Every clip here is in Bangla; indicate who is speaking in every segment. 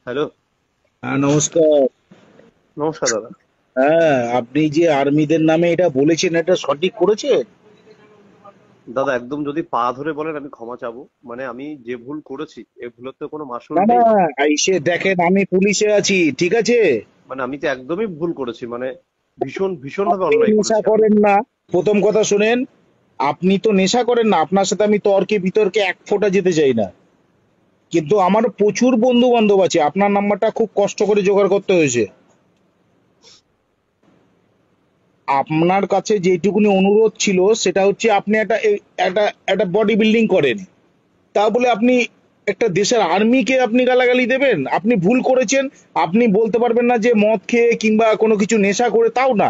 Speaker 1: হ্যালো।
Speaker 2: নমস্কার।
Speaker 1: নমস্কার দাদা।
Speaker 2: হ্যাঁ, আপনি যে আর্মিদের নামে এটা বলেছেন, এটা সঠিক করেছেন?
Speaker 1: দাদা একদম যদি পা ধরে বলেন আমি ক্ষমা চাবো। মানে আমি যে ভুল করেছি এ ভুলের তো কোনো মাসুল
Speaker 2: না না,
Speaker 1: নেই।
Speaker 2: এসে দেখেন আমি পুলিশে আছি, ঠিক আছে?
Speaker 1: মানে আমি তো একদমই ভুল করেছি, মানে ভীষণ ভীষণ ভাবে
Speaker 2: আপনি
Speaker 1: অন্যায়
Speaker 2: নেশা
Speaker 1: করেছি আমি।
Speaker 2: করেন না। প্রথম কথা শুনেন, আপনি তো নেশা করেন না, আপনার সাথে আমি তর্কে বিতর্কে এক ফোঁটা যেতে চাই না। কিন্তু আমার প্রচুর বন্ধু বান্ধব আছে, আপনার নাম্বারটা খুব কষ্ট করে জোগাড় করতে হয়েছে। আপনার কাছে যেটুকুনি অনুরোধ ছিল সেটা হচ্ছে আপনি একটা একটা বডি বিল্ডিং করেন, তা বলে আপনি একটা দেশের আর্মিকে আপনি গালাগালি দেবেন? আপনি ভুল করেছেন, আপনি বলতে পারবেন না যে মদ খেয়ে কিংবা কোনো কিছু নেশা করে, তাও না,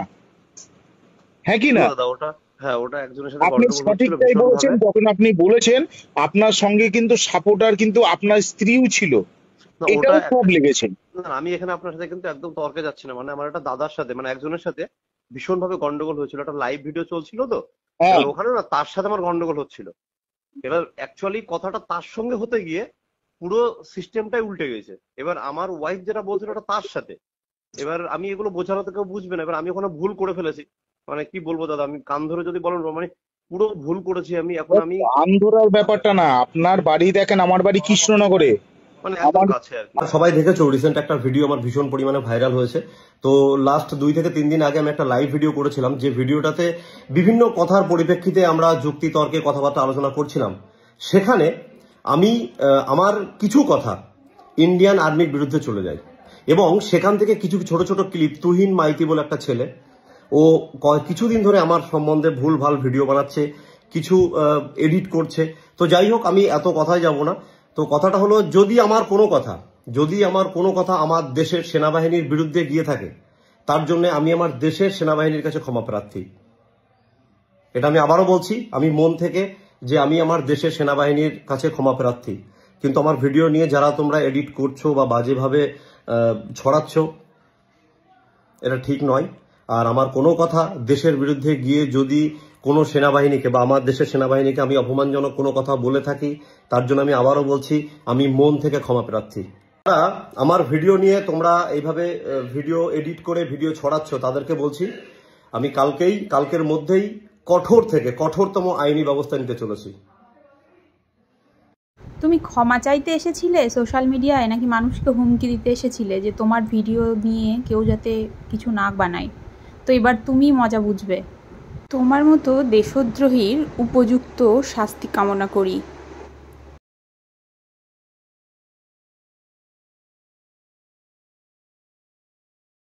Speaker 2: হ্যাঁ কি
Speaker 1: না
Speaker 2: না?
Speaker 1: দাদা, ওটা হ্যাঁ, ওটা একজনের সাথে
Speaker 2: আপনি
Speaker 1: গন্ডগোল হচ্ছিল
Speaker 2: সঠিকটাই
Speaker 1: ভীষণ
Speaker 2: বলেছেন,
Speaker 1: ভাবে।
Speaker 2: যখন আপনি বলেছেন আপনার সঙ্গে কিন্তু সাপোর্টার কিন্তু আপনার স্ত্রীও ছিল,
Speaker 1: না ওটা
Speaker 2: এটাও খারাপ লেগেছে।
Speaker 1: না, আমি এখানে আপনার সাথে কিন্তু একদম তর্কে যাচ্ছি না। মানে আমার একটা দাদার সাথে, মানে একজনের সাথে ভীষণ ভাবে গন্ডগোল হয়েছিল, একটা লাইভ ভিডিও চলছিল তো।
Speaker 2: হ্যাঁ,
Speaker 1: এবার ওখানে না তার সাথে আমার গন্ডগোল হচ্ছিল। এবার অ্যাকচুয়ালি কথাটা তার সঙ্গে হতে গিয়ে পুরো সিস্টেমটাই উল্টে গেছে। এবার আমার ওয়াইফ যেটা বলছিল ওটা তার সাথে। এবার আমি এগুলো বোঝানো তো কেউ বুঝবে না। এবার আমি ওখানে ভুল করে ফেলেছি। মানে কি বলবো দাদা, আমি কান ধরে যদি বলেন, মানে পুরো ভুল করেছি আমি। এখন আমি
Speaker 2: আন্দোলনের ব্যাপারটা না, আপনার বাড়ি দেখেন, আমার বাড়ি কৃষ্ণনগরে।
Speaker 1: মানে একদম
Speaker 2: আমার
Speaker 1: কাছে আর কি।
Speaker 3: আর সবাই দেখেছো রিসেন্ট একটা ভিডিও আমার ভীষণ পরিমাণে ভাইরাল হয়েছে। তো লাস্ট 2 থেকে 3 দিন আগে আমি একটা লাইভ ভিডিও করেছিলাম, যে ভিডিওটাতে বিভিন্ন কথার পরিপ্রেক্ষিতে আমরা যুক্তি তর্কে কথাবার্তা আলোচনা করছিলাম। সেখানে আমি আমার কিছু কথা ইন্ডিয়ান আর্মির বিরুদ্ধে চলে যাই, এবং সেখান থেকে কিছু ছোট ছোট ক্লিপ, তুহিন মাইতি বলে একটা ছেলে, ও কিছুদিন ধরে আমার সম্বন্ধে ভুল ভাল ভিডিও বানাচ্ছে, কিছু এডিট করছে। তো যাই হোক, আমি এত কথায় যাব না। তো কথাটা হলো, যদি আমার কোনো কথা আমার দেশের সেনাবাহিনীর বিরুদ্ধে গিয়ে থাকে, তার জন্য আমি আমার দেশের সেনাবাহিনীর কাছে ক্ষমা প্রার্থী। এটা আমি আবারও বলছি, আমি মন থেকে, যে আমি আমার দেশের সেনাবাহিনীর কাছে ক্ষমা প্রার্থী। কিন্তু আমার ভিডিও নিয়ে যারা তোমরা এডিট করছো বা বাজেভাবে ছড়াচ্ছ, এটা ঠিক নয়। আর আমার কোনো কথা দেশের বিরুদ্ধে গিয়ে যদি কোনো সেনাবাহিনীকে বা আমার দেশের সেনাবাহিনীকে আমি অপমানজনক কোনো কথা বলে থাকি, তার জন্য আমি আবারও বলছি, আমি মন থেকে ক্ষমা প্রার্থী। যারা আমার ভিডিও নিয়ে তোমরা এইভাবে ভিডিও এডিট করে ভিডিও ছড়াচ্ছ, তাদেরকে বলছি, আমি কালকের মধ্যেই কঠোর থেকে কঠোরতম আইনি ব্যবস্থা নিতে চলেছি।
Speaker 4: তুমি ক্ষমা চাইতে এসেছিলে সোশ্যাল মিডিয়ায়, নাকি মানুষকে হুমকি দিতে এসেছিলে যে তোমার ভিডিও নিয়ে কেউ যাতে কিছু না বানায়? তো এবার তুমি মজা বুঝবে। তোমার মতো দেশদ্রোহীর উপযুক্ত শাস্তি কামনা করি।